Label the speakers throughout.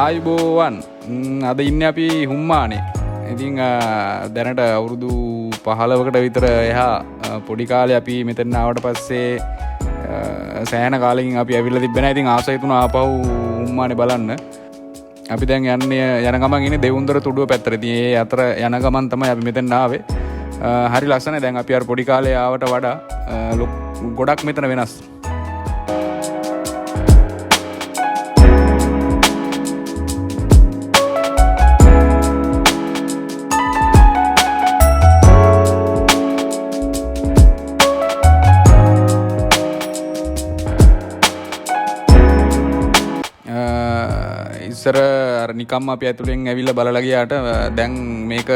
Speaker 1: ආයුබෝවන් අද ඉන්න අපි හුම්මානේ. ඉතින් දැනට අවුරුදු 15කට විතර එහා පොඩි කාලේ අපි මෙතන ආවට පස්සේ සෑහෙන කාලෙකින් අපි ඇවිල්ලා තිබ්බේ නැහැ. ඉතින් ආසයි තුන ආපහු හුම්මානේ බලන්න. අපි දැන් යන්නේ යන ගමන් ඉන්නේ දෙවුන්දර තුඩුව පැත්තට. ඉතින් ඒ අතර යන ගමන් තමයි අපි මෙතන ආවේ. හරි ලස්සනයි. දැන් අපි අර පොඩි කාලේ ආවට වඩා ගොඩක් මෙතන වෙනස්. ඉස්සර අර නිකම්ම අපි ඇතුලෙන් ඇවිල්ලා බලලා ගියාට දැන් මේක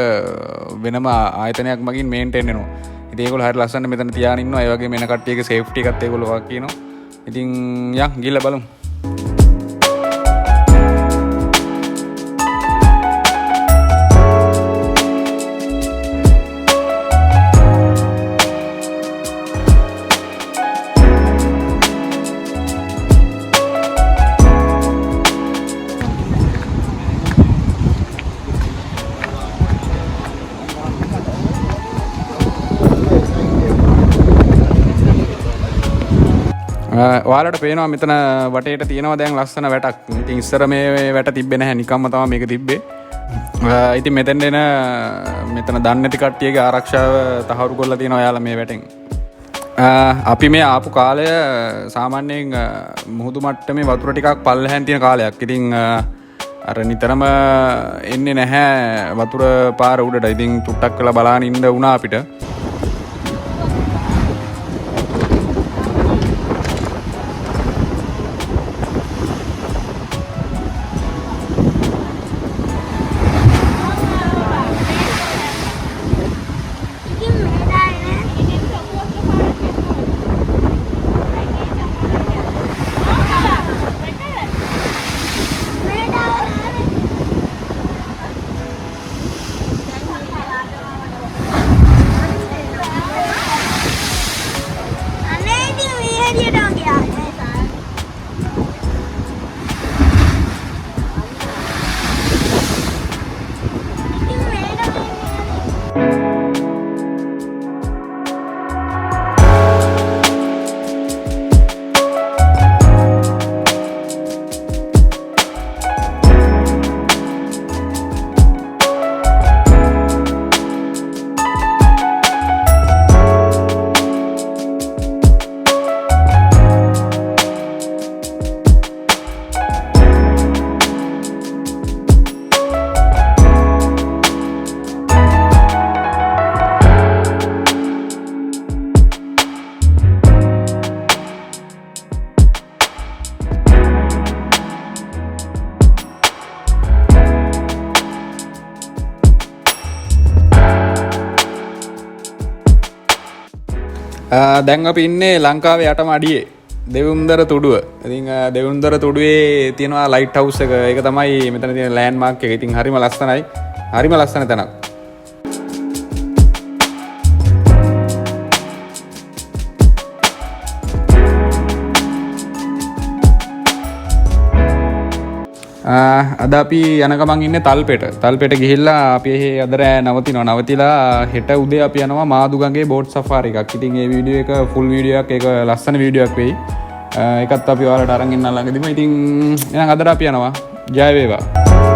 Speaker 1: වෙනම ආයතනයක් මගින් මේන්ටේන් වෙනවා. ඉතින් ඒගොල්ලෝ හරිය ලස්සනට මෙතන තියාගෙන ඉන්නවා. ඒ වගේම එන කට්ටියගේ සේෆ්ටි එකත් ඒගොල්ලෝ වාක් කියනවා. ඉතින් යන් ගිහලා බලමු. ඔයාලට පේනවා මෙතන වටේට තියෙනවා දැන් ලස්සන වැටක්. ඉතින් ඉස්සර මේ වැට තිබ්බේ නැහැ. නිකම්ම තමයි මේක තිබ්බේ. ඉතින් මෙතෙන් එන මෙතන දන්නේ නැති කට්ටියගේ ආරක්ෂාව තහවුරු කරලා තියෙනවා ඔයාලා මේ වැටෙන්. අපි මේ ආපු කාලය සාමාන්‍යයෙන් මුහුදු මට්ටමේ වතුර ටිකක් පල්ලෙහාන් තියෙන කාලයක්. ඉතින් අර නිතරම එන්නේ නැහැ වතුර පාර උඩට. ඉතින් තුට්ටක් වෙලා බලාගෙන ඉන්න වුණා අපිට. දැන් අපි ඉන්නේ ලංකාවේ යටම අඩියේ දෙවුන්දර තුඩුව. ඉතින් දෙවුන්දර තුඩුවේ තියෙනවා ලයිට් හවුස් එක. ඒක තමයි මෙතන තියෙන ලෑන්ඩ් මාර්ක් එක. ඉතින් හරිම ලස්සනයි. හරිම ලස්සන තැනක්. අද අපි යන ගමන් ඉන්නේ තල්පෙට ගිහිල්ලා අපි අද රෑ නවතිනවා. නවතිලා හෙට උදේ අපි යනවා මාදුගඟේ බෝට් සෆාරි එකක්. ඉතින් මේ වීඩියෝ එක ෆුල් වීඩියෝ එකක්. ඒක ලස්සන වීඩියෝ එකක් වෙයි. ඒකත් අපි ඔයාලට අරන් ඉන්න ළඟදිම. ඉතින් එහෙනම් අදට අපි යනවා. ජය වේවා.